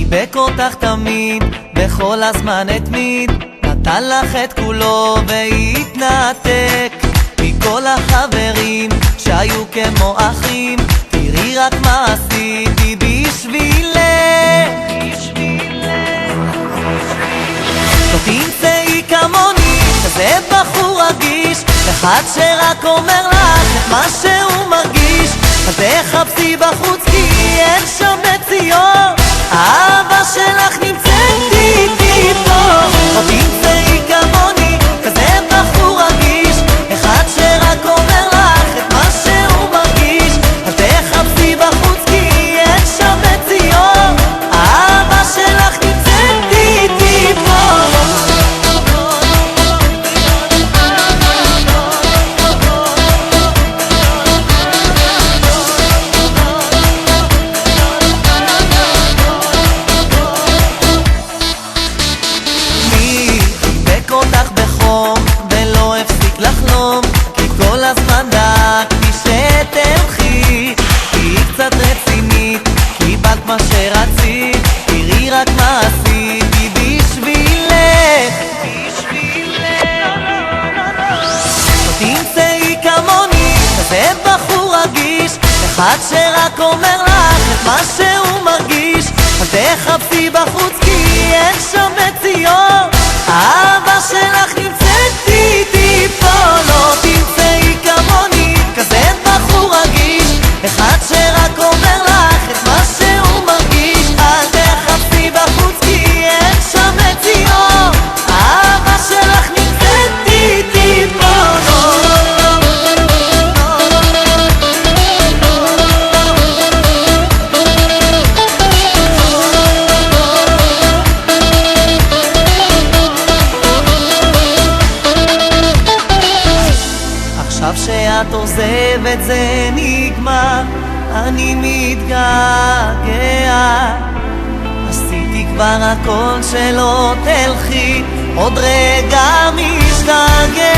חיבק אותך תמיד, בכל הזמן התמיד, נתן לך את כולו והתנתק מכל החברים שהיו כמו אחים. תראי רק מה עשיתי בשבילך. לא תמצאי כמוני כזה בחור רגיש, אחד שרק אומר לך את מה שהוא מרגיש. אז תחפשי בחוץ כי אין שם מציאות, האהבה שלך נמצאת איתי פה. לא תמצאי כמוני כזה בחור רגיש, אחד שרק אומר לך את מה שהוא מרגיש. אז תחפשי בחוץ כי אין שם מציאות, האהבה שלך נמצאת איתי פה. אותך בחום ולא הפסיק לחלום, כי כל הזמן דאגתי שתלכי. תהיי קצת רצינית, קיבלת מה שרצית, תראי רק מה עשיתי בשבילך. לא תמצאי כמוני כזה בחור רגיש, אחד שרק אומר לך את מה שהוא מרגיש. אז תחפשי בחוץ כי אין שם מציאות, האהבה שלך נמצאת איתי פה. לא תמצאי כמוני כזה בחור רגיש, אחד שרק אומר לך את מה שהוא מרגיש. אל תחפשי בחוץ כי אין שם מציאות, האהבה שלך נמצאת איתי פה. עכשיו שאת עוזבת זה נגמר, אני מתגעגע. עשיתי כבר הכל שלא תלכי, עוד רגע משתגע.